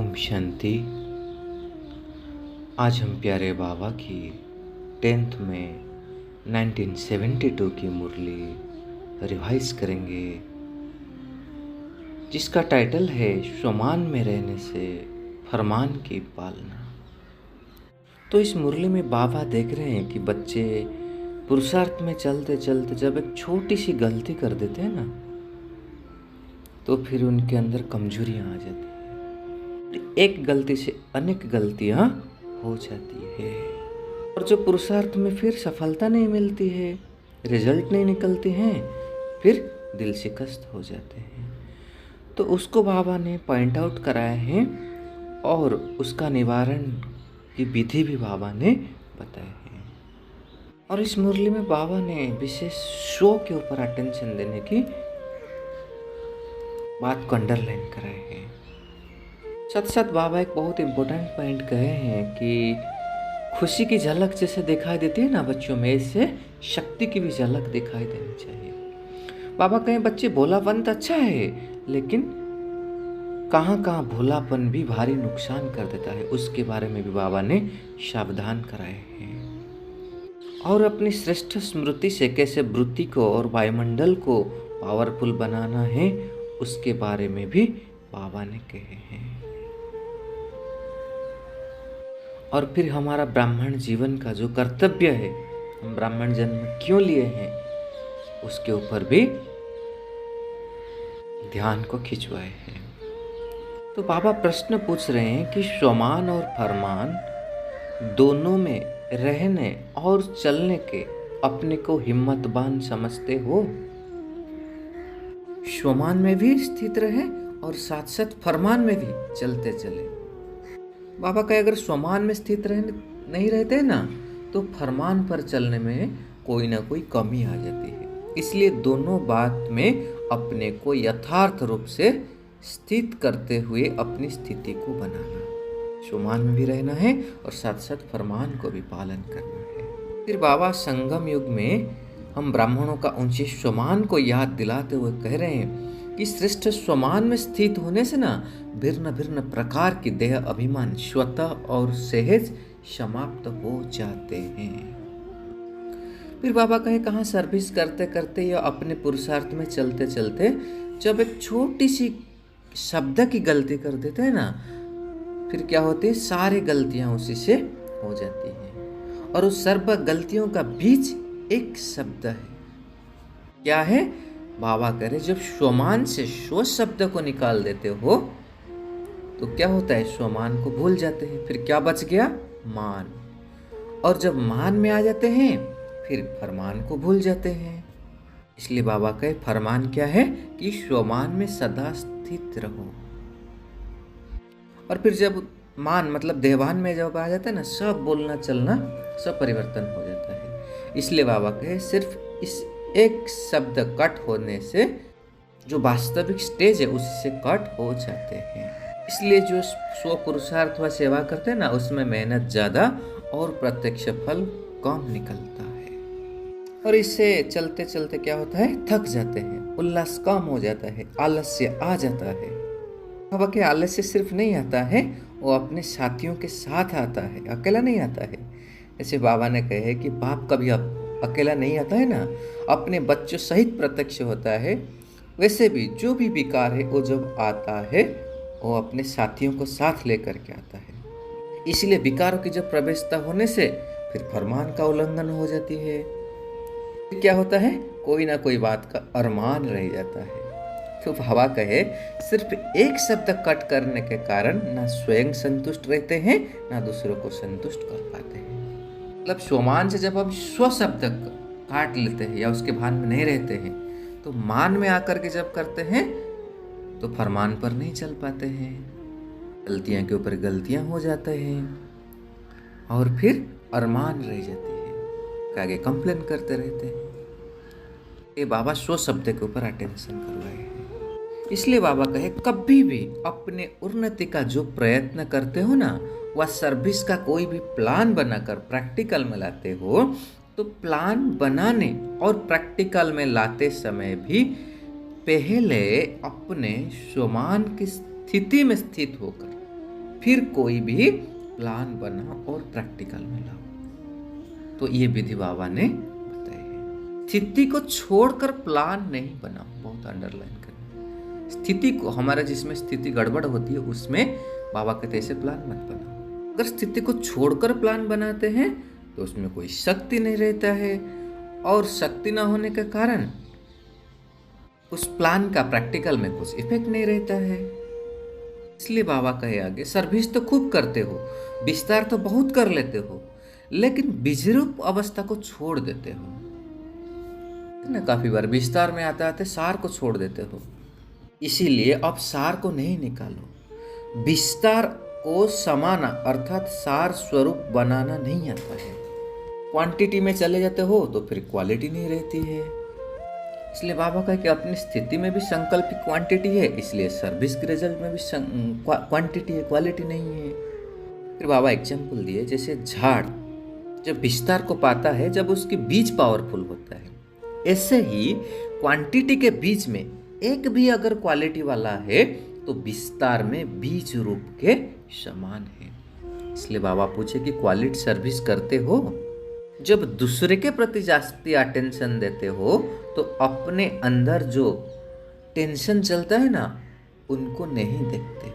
ओम शांति। आज हम प्यारे बाबा की 10th में 1972 की मुरली रिवाइज करेंगे, जिसका टाइटल है स्वमान में रहने से फरमान की पालना। तो इस मुरली में बाबा देख रहे हैं कि बच्चे पुरुषार्थ में चलते चलते जब एक छोटी सी गलती कर देते हैं ना, तो फिर उनके अंदर कमजोरियां आ जाती हैं। एक गलती से अनेक गलतियां हो जाती है और जो पुरुषार्थ में फिर सफलता नहीं मिलती है, रिजल्ट नहीं निकलते हैं, फिर दिल शिकस्त हो जाते हैं। तो उसको बाबा ने पॉइंट आउट कराया है और उसका निवारण की विधि भी बाबा ने बताया है। और इस मुरली में बाबा ने विशेष शो के ऊपर अटेंशन देने की बात को अंडरलाइन कराए हैं। साथ साथ बाबा एक बहुत इम्पोर्टेंट पॉइंट कहे हैं कि खुशी की झलक जैसे दिखाई देती है ना बच्चों में, इससे शक्ति की भी झलक दिखाई देनी चाहिए। बाबा कहें बच्चे भोलापन तो अच्छा है, लेकिन कहाँ कहाँ भोलापन भी भारी नुकसान कर देता है, उसके बारे में भी बाबा ने सावधान कराए हैं। और अपनी श्रेष्ठ स्मृति से कैसे वृत्ति को और वायुमंडल को पावरफुल बनाना है, उसके बारे में भी बाबा ने कहे हैं। और फिर हमारा ब्राह्मण जीवन का जो कर्तव्य है, हम ब्राह्मण जन्म क्यों लिए हैं, उसके ऊपर भी ध्यान को खिंचवाए हैं। तो बाबा प्रश्न पूछ रहे हैं कि स्वमान और फरमान दोनों में रहने और चलने के अपने को हिम्मतवान समझते हो? स्वमान में भी स्थित रहे और साथ साथ फरमान में भी चलते चले। बाबा कहे अगर स्वमान में स्थित नहीं रहते ना, तो फरमान पर चलने में कोई ना कोई कमी आ जाती है। इसलिए दोनों बात में अपने को यथार्थ रूप से स्थित करते हुए अपनी स्थिति को बनाना, स्वमान में भी रहना है और साथ साथ फरमान को भी पालन करना है। फिर बाबा संगम युग में हम ब्राह्मणों का ऊंचे स्वमान को याद दिलाते हुए कह रहे हैं कि श्रेष्ठ स्वमान में स्थित होने से ना भिन्न भिन्न प्रकार की देह अभिमान स्वतः और सहज समाप्त हो जाते हैं। फिर बाबा कहे कहाँ सर्विस करते करते या अपने पुरुषार्थ में चलते चलते जब एक छोटी सी शब्द की गलती कर देते हैं ना, फिर क्या होती है, सारी गलतियां उसी से हो जाती हैं। और उस सर्व गलतियों का बीच एक शब्द है। क्या है? बाबा कह रहे जब स्वमान से स्व शब्द को निकाल देते हो तो क्या होता है, स्वमान को भूल जाते हैं, फिर क्या बच गया? मान। और जब मान में आ जाते हैं फिर फरमान को भूल जाते हैं। इसलिए बाबा कहे फरमान क्या है कि स्वमान में सदा स्थित रहो। और फिर जब मान मतलब देवान में जब आ जाता है ना, सब बोलना चलना सब परिवर्तन हो जाता है। इसलिए बाबा कहे सिर्फ इस एक शब्द कट होने से जो वास्तविक स्टेज है उससे कट हो जाते हैं। इसलिए जो स्व पुरुषार्थ व सेवा करते हैं ना, उसमें मेहनत ज्यादा और प्रत्यक्ष फल कम निकलता है। और इससे चलते चलते क्या होता है, थक जाते हैं, उल्लास कम हो जाता है, आलस्य आ जाता है। बाबा के आलस्य सिर्फ नहीं आता है, वो अपने साथियों के साथ आता है, अकेला नहीं आता है। जैसे बाबा ने कहे कि बाप कभी अकेला नहीं आता है ना, अपने बच्चों सहित प्रत्यक्ष होता है। वैसे भी जो भी विकार है वो जब आता है वो अपने साथियों को साथ लेकर के आता है। इसलिए विकारों की जब प्रवेशता होने से फिर फरमान का उल्लंघन हो जाती है। फिर क्या होता है, कोई ना कोई बात का अरमान रह जाता है। तो बाबा कहे सिर्फ एक शब्द कट करने के कारण ना स्वयं संतुष्ट रहते हैं ना दूसरों को संतुष्ट कर पाते हैं। मतलब स्वमान से जब हम स्व शब्द काट लेते हैं या उसके भान में नहीं रहते हैं, तो मान में आकर के जब करते हैं तो फरमान पर नहीं चल पाते हैं, गलतियां के ऊपर गलतियां हो जाते हैं और फिर अरमान रह जाती है, आगे कंप्लेन करते रहते हैं। ये बाबा स्व शब्द के ऊपर अटेंशन करवाए हैं। इसलिए बाबा कहे कभी भी अपने उन्नति का जो प्रयत्न करते हो ना, वह सर्विस का कोई भी प्लान बनाकर प्रैक्टिकल में लाते हो, तो प्लान बनाने और प्रैक्टिकल में लाते समय भी पहले अपने स्वमान की स्थिति में स्थित होकर फिर कोई भी प्लान बनाओ और प्रैक्टिकल में लाओ। तो ये विधि बाबा ने बताई है। स्थिति को छोड़कर प्लान नहीं बनाओ, बहुत अंडरलाइन करना। स्थिति को, हमारा जिसमें स्थिति गड़बड़ होती है उसमें बाबा कहते ऐसे प्लान मत बनाओ। अगर स्थिति को छोड़कर प्लान बनाते हैं तो उसमें कोई शक्ति नहीं रहता है, और शक्ति ना होने के कारण उस प्लान का प्रैक्टिकल में कुछ इफेक्ट नहीं रहता है। इसलिए बाबा कहे आगे, सर्विस तो खूब करते हो, विस्तार तो बहुत कर लेते हो, लेकिन बीजरूप अवस्था को छोड़ देते हो ना। काफी बार विस्तार में आते आते सार को छोड़ देते हो। इसीलिए अब सार को नहीं निकालो, विस्तार को समाना अर्थात सार स्वरूप बनाना नहीं आता है। क्वांटिटी में चले जाते हो तो फिर क्वालिटी नहीं रहती है। इसलिए बाबा कहे कि अपनी स्थिति में भी संकल्पित क्वांटिटी है, इसलिए सर्विस के रिजल्ट में भी क्वांटिटी है, क्वालिटी नहीं है। फिर बाबा एग्जाम्पल दिए, जैसे झाड़ जब विस्तार को पाता है जब उसकी बीज पावरफुल होता है, ऐसे ही क्वांटिटी के बीच में एक भी अगर क्वालिटी वाला है तो विस्तार में बीज रूप के समान है। इसलिए बाबा पूछे कि क्वालिटी सर्विस करते हो? जब दूसरे के प्रति जास्ती अटेंशन देते हो तो अपने अंदर जो टेंशन चलता है ना, उनको नहीं देखते हो।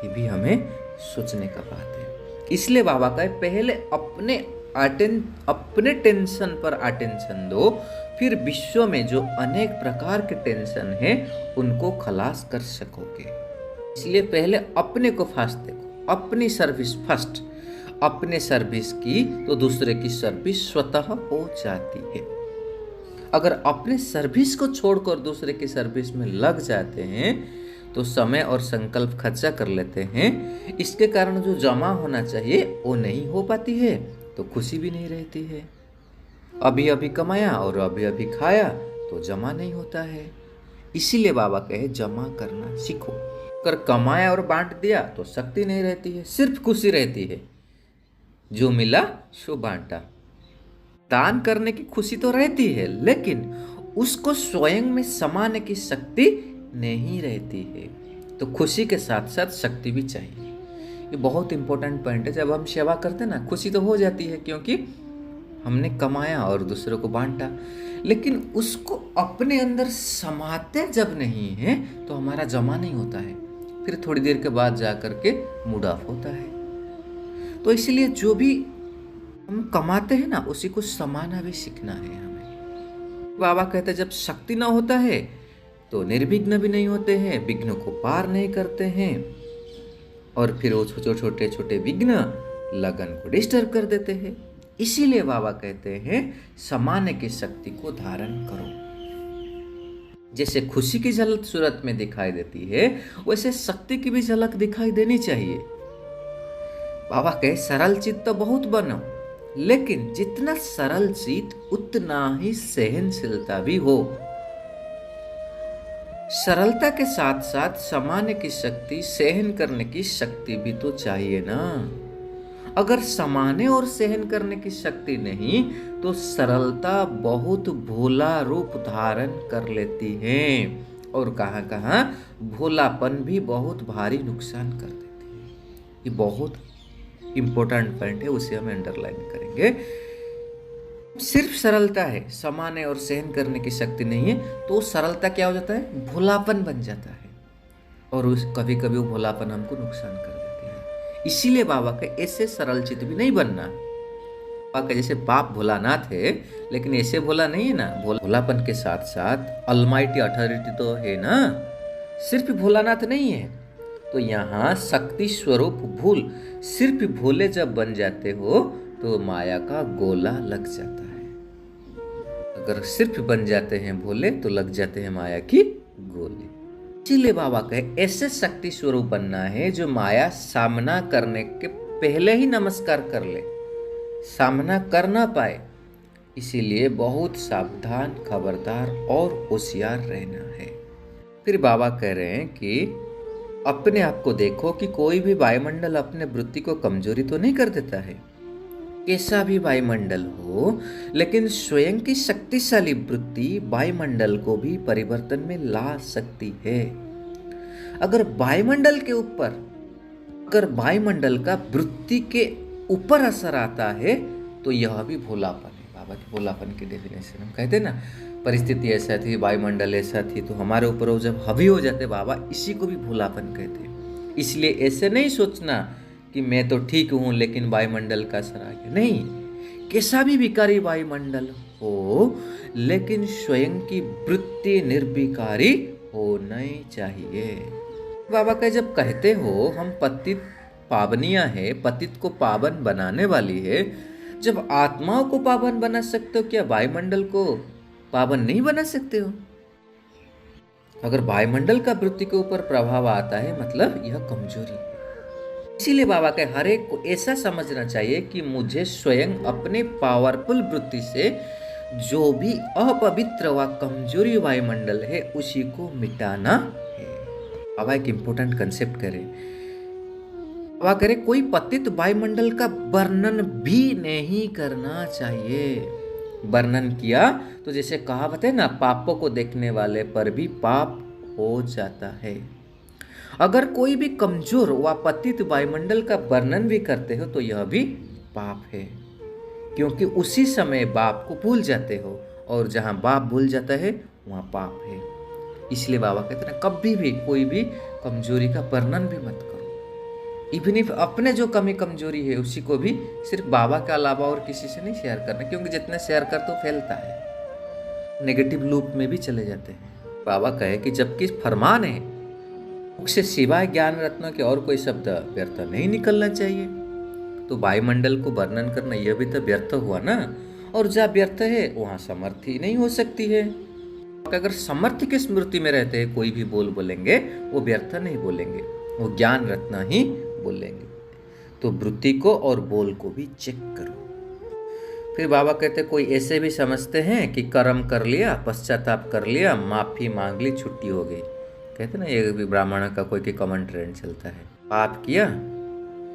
ये भी हमें सोचने का बात है। इसलिए बाबा का पहले अपने टेंशन पर अटेंशन दो, फिर विश्व में जो अनेक प्रकार के टेंशन है उनको खलास कर सकोगे। इसलिए पहले अपने को फास्ट देखो, अपनी सर्विस फर्स्ट। अपने सर्विस की तो दूसरे की सर्विस स्वतः हो जाती है। अगर अपने सर्विस को छोड़कर दूसरे की सर्विस में लग जाते हैं तो समय और संकल्प खर्चा कर लेते हैं। इसके कारण जो जमा होना चाहिए वो नहीं हो पाती है, तो खुशी भी नहीं रहती है। अभी अभी कमाया और अभी अभी खाया तो जमा नहीं होता है। इसीलिए बाबा कहे जमा करना सीखो। अगर कमाया और बांट दिया तो शक्ति नहीं रहती है, सिर्फ खुशी रहती है। जो मिला सो बांटा। दान करने की खुशी तो रहती है, लेकिन उसको स्वयं में समाने की शक्ति नहीं रहती है। तो खुशी के साथ साथ शक्ति भी चाहिए। ये बहुत इंपॉर्टेंट पॉइंट है। जब हम सेवा करते हैं ना, खुशी तो हो जाती है क्योंकि हमने कमाया और दूसरों को बांटा, लेकिन उसको अपने अंदर समाते जब नहीं है तो हमारा जमा नहीं होता है। फिर थोड़ी देर के बाद जा करके मूड ऑफ होता है। तो इसलिए जो भी हम कमाते हैं ना, उसी को समाना भी सीखना है हमें। बाबा कहते हैं जब शक्ति ना होता है तो निर्विघ्न भी नहीं होते हैं, विघ्न को पार नहीं करते हैं, और फिर वो छोटे छोटे विघ्न लगन को डिस्टर्ब कर देते हैं। इसीलिए बाबा कहते हैं समाने की शक्ति को धारण करो। जैसे खुशी की झलक सूरत में दिखाई देती है, वैसे शक्ति की भी झलक दिखाई देनी चाहिए। बाबा कहे सरल चित्त तो बहुत बनो, लेकिन जितना सरल चित्त उतना ही सहनशीलता भी हो। सरलता के साथ साथ समाने की शक्ति, सहन करने की शक्ति भी तो चाहिए ना। अगर समाने और सहन करने की शक्ति नहीं तो सरलता बहुत भोला रूप धारण कर लेती है, और कहाँ कहाँ भोलापन भी बहुत भारी नुकसान कर देती है। ये बहुत इंपॉर्टेंट पॉइंट है, उसे हम अंडरलाइन करेंगे। सिर्फ सरलता है, समाने और सहन करने की शक्ति नहीं है, तो सरलता क्या हो जाता है, भोलापन बन जाता है, और उस कभी कभी वो भोलापन हमको नुकसान कर देती है। इसीलिए बाबा का ऐसे सरल चित्त भी नहीं बनना। बाबा का जैसे बाप भोलानाथ है, लेकिन ऐसे भोला नहीं है ना। भोलापन के साथ साथ अलमाइटी अथॉरिटी तो है ना, सिर्फ भोलानाथ नहीं है। तो यहाँ शक्ति स्वरूप भूल, सिर्फ भोले जब बन जाते हो तो माया का गोला लग जाता है। अगर सिर्फ बन जाते हैं भोले तो लग जाते हैं माया की गोली। इसीलिए बाबा कहे ऐसे शक्ति स्वरूप बनना है जो माया सामना करने के पहले ही नमस्कार कर ले, सामना कर ना पाए। इसीलिए बहुत सावधान, खबरदार और होशियार रहना है। फिर बाबा कह रहे हैं कि अपने आप को देखो कि कोई भी वायुमंडल अपने वृत्ति को कमजोरी तो नहीं कर देता है। कैसा भी वायुमंडल हो, लेकिन स्वयं की शक्तिशाली वृत्ति वायुमंडल को भी परिवर्तन में ला सकती है। अगर वायुमंडल के ऊपर अगर वायुमंडल का वृत्ति के ऊपर असर आता है तो यह भी भोलापन है। बाबा की भोलापन की डेफिनेशन हम कहते हैं ना, परिस्थिति ऐसा थी, वायुमंडल ऐसा थी, तो हमारे ऊपर वो जब हावी हो जाते बाबा, इसी को भी भोलापन कहते हैं। इसलिए ऐसे नहीं सोचना कि मैं तो ठीक हूँ लेकिन वायुमंडल का असर आ गया, नहीं, कैसा भी विकारी वायुमंडल हो लेकिन स्वयं की वृत्ति निर्विकारी होना ही चाहिए। बाबा का जब कहते हो हम पतित पावनियां है, पतित को पावन बनाने वाली है, जब आत्माओं को पावन बना सकते हो, क्या वायुमंडल को पावन नहीं बना सकते हो? अगर वायुमंडल का वृत्ति के ऊपर प्रभाव आता है मतलब यह कमजोरी है। इसीलिए बाबा के हर एक को ऐसा समझना चाहिए कि मुझे स्वयं अपने पावरफुल वृत्ति से जो भी अपवित्र व कमजोरी वायुमंडल है उसी को मिटाना है। बाबा एक इंपॉर्टेंट कंसेप्ट करें, बाबा करे कोई पतित वायुमंडल का वर्णन भी नहीं करना चाहिए। वर्णन किया तो जैसे कहावत है ना, पापों को देखने वाले पर भी पाप हो जाता है। अगर कोई भी कमजोर व पतित वायुमंडल का वर्णन भी करते हो तो यह भी पाप है, क्योंकि उसी समय बाप को भूल जाते हो, और जहां बाप भूल जाता है वहां पाप है। इसलिए बाबा कहते हैं कभी भी कोई भी कमजोरी का वर्णन भी मत करो। इवन इफ अपने जो कमी कमजोरी है उसी को भी सिर्फ बाबा के अलावा और किसी से नहीं शेयर करना, क्योंकि जितने शेयर कर तो फैलता है, नेगेटिव लूप में भी चले जाते हैं। बाबा कहे कि जबकि फरमान है मुख से सिवाय ज्ञान रत्नों के और कोई शब्द व्यर्थ नहीं निकलना चाहिए, तो वायुमंडल को वर्णन करना यह भी तो व्यर्थ हुआ ना। और जहाँ व्यर्थ है वहाँ समर्थी नहीं हो सकती है। अगर समर्थी की स्मृति में रहते हैं कोई भी बोलेंगे वो व्यर्थ नहीं बोलेंगे, वो ज्ञान रत्न ही बोलेंगे। तो वृत्ति को और बोल को भी चेक करो। फिर बाबा कहते कोई ऐसे भी समझते हैं कि कर्म कर लिया, पश्चाताप कर लिया, माफी मांग ली, छुट्टी हो गई। कहते ना, ये भी ब्राह्मण का कोई कॉमन ट्रेंड चलता है, पाप किया,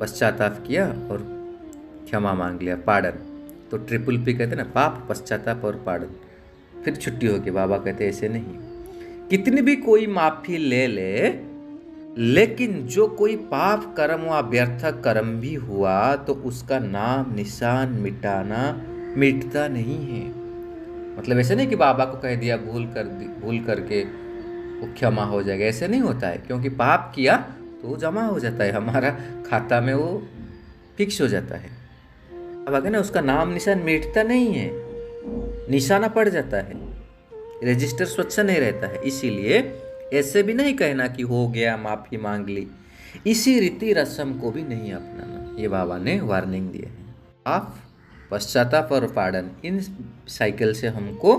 पश्चाताप किया और क्षमा मांग लिया, पार्डन, तो ट्रिपल पी कहते ना, पाप, पश्चाताप और पार्डन, फिर छुट्टी होगी। बाबा कहते ऐसे नहीं, कितनी भी कोई माफी ले ले, लेकिन जो कोई पाप कर्म व व्यर्थ कर्म भी हुआ तो उसका नाम निशान मिटता नहीं है। मतलब ऐसे नहीं कि बाबा को कह दिया भूल करके वो क्षमा हो जाएगा, ऐसे नहीं होता है। क्योंकि पाप किया तो वो जमा हो जाता है, हमारा खाता में वो फिक्स हो जाता है। अब अगर ना उसका नाम निशान मिटता नहीं है, निशाना पड़ जाता है, रजिस्टर स्वच्छ नहीं रहता है। इसीलिए ऐसे भी नहीं कहना कि हो गया, माफी मांग ली, इसी रीति रस्म को भी नहीं अपनाना। ये बाबा ने वार्निंग दिया है। आप पश्चाताप और पार्डन, इन साइकिल से हमको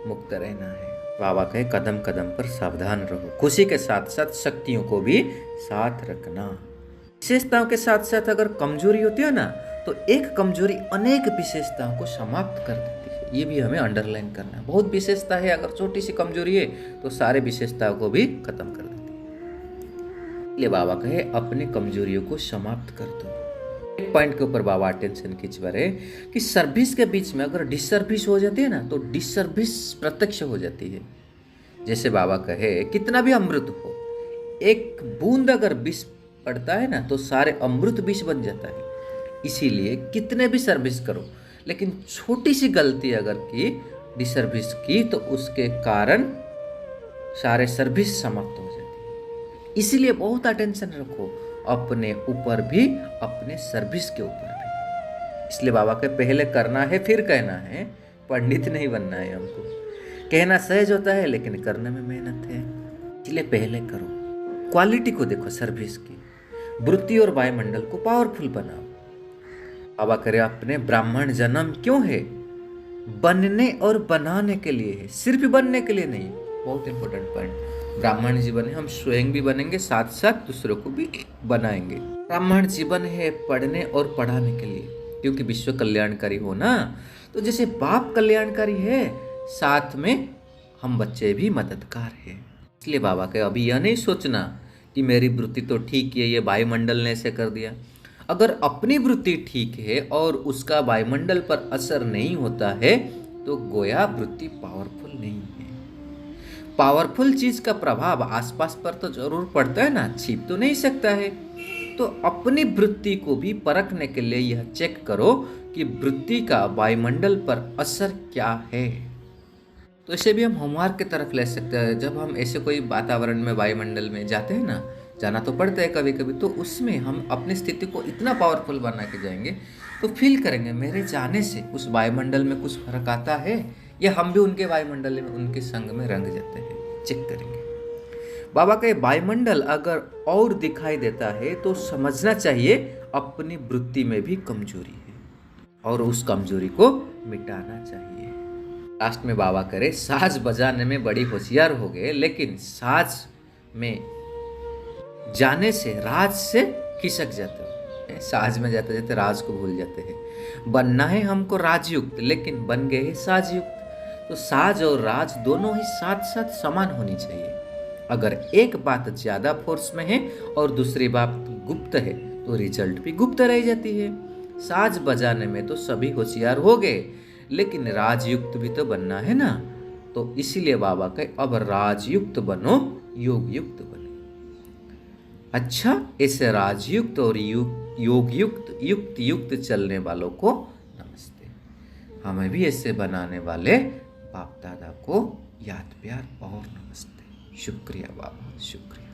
मुक्त रहना है। बाबा कहे कदम कदम पर सावधान रहो, खुशी के साथ साथ शक्तियों को भी साथ रखना। विशेषताओं के साथ साथ अगर कमजोरी होती है ना, तो एक कमजोरी अनेक विशेषताओं को समाप्त कर देती है। ये भी हमें अंडरलाइन करना है। बहुत विशेषता है, अगर छोटी सी कमजोरी है तो सारे विशेषताओं को भी खत्म कर देती है। इसलिए बाबा कहे अपने कमजोरियों को समाप्त कर दो। एक पॉइंट के ऊपर बाबा अटेंशन खिंचवा रहे कि सर्विस के बीच में अगर डिसर्विस हो जाती है ना, तो डिसर्विस प्रत्यक्ष हो जाती है। जैसे बाबा कहे कितना भी अमृत हो, एक बूंद अगर विष पड़ता है ना तो सारे अमृत विष बन जाता है। इसीलिए कितने भी सर्विस करो, लेकिन छोटी सी गलती अगर की, डिसर्विस की, तो उसके कारण सारे सर्विस समाप्त हो जाती है। इसीलिए बहुत अटेंशन रखो अपने ऊपर भी, अपने सर्विस के ऊपर भी। इसलिए बाबा के पहले करना है फिर कहना है, पंडित नहीं बनना है हमको। कहना सहज होता है लेकिन करने में मेहनत है, इसलिए पहले करो। क्वालिटी को देखो सर्विस की, वृत्ति और वायुमंडल को पावरफुल बनाओ। बाबा करे अपने ब्राह्मण जन्म क्यों है? बनने और बनाने के लिए है, सिर्फ बनने के लिए नहीं। बहुत इंपॉर्टेंट पॉइंट, ब्राह्मण जीवन है, हम स्वयं भी बनेंगे, साथ साथ दूसरों को भी बनाएंगे। ब्राह्मण जीवन है पढ़ने और पढ़ाने के लिए, क्योंकि विश्व कल्याणकारी हो ना। तो जैसे बाप कल्याणकारी है, साथ में हम बच्चे भी मददगार हैं। इसलिए बाबा के अभी यह नहीं सोचना कि मेरी वृत्ति तो ठीक है, ये वायुमंडल ने ऐसे कर दिया। अगर अपनी वृत्ति ठीक है और उसका वायुमंडल पर असर नहीं होता है तो गोया वृत्ति पावरफुल नहीं है। पावरफुल चीज का प्रभाव आसपास पर तो जरूर पड़ता है ना, छिप तो नहीं सकता है। तो अपनी वृत्ति को भी परखने के लिए यह चेक करो कि वृत्ति का वायुमंडल पर असर क्या है। तो इसे भी हम होमवर्क की तरफ ले सकते हैं। जब हम ऐसे कोई वातावरण में, वायुमंडल में जाते हैं ना, जाना तो पड़ता है कभी कभी, तो उसमें हम अपनी स्थिति को इतना पावरफुल बना के जाएंगे तो फील करेंगे मेरे जाने से उस वायुमंडल में कुछ फर्क आता है, या हम भी उनके वायुमंडल में, उनके संग में रंग जाते हैं। चेक करेंगे। बाबा का वायुमंडल अगर और दिखाई देता है तो समझना चाहिए अपनी वृत्ति में भी कमजोरी है और उस कमजोरी को मिटाना चाहिए। लास्ट में बाबा करे, साज बजाने में बड़ी होशियार हो गए, लेकिन साज में जाने से राज से खिसक जाते हो। साज में जाते जाते राज को भूल जाते हैं। बनना है हमको राजयुक्त, लेकिन बन गए हैं साजयुक्त। तो साज और राज दोनों ही साथ साथ समान होनी चाहिए। अगर एक बात ज्यादा फोर्स में है और दूसरी बात गुप्त है तो रिजल्ट भी गुप्त रह जाती है। साज बजाने में तो सभी होशियार हो गए, लेकिन राजयुक्त भी तो बनना है ना। तो इसीलिए बाबा कहे अब राजयुक्त बनो, योगयुक्त बनो। अच्छा, ऐसे राजयुक्त और योगयुक्त युक्त युक्त चलने वालों को नमस्ते। हमें भी ऐसे बनाने वाले बाप दादा को याद प्यार और नमस्ते। शुक्रिया बाबा, शुक्रिया।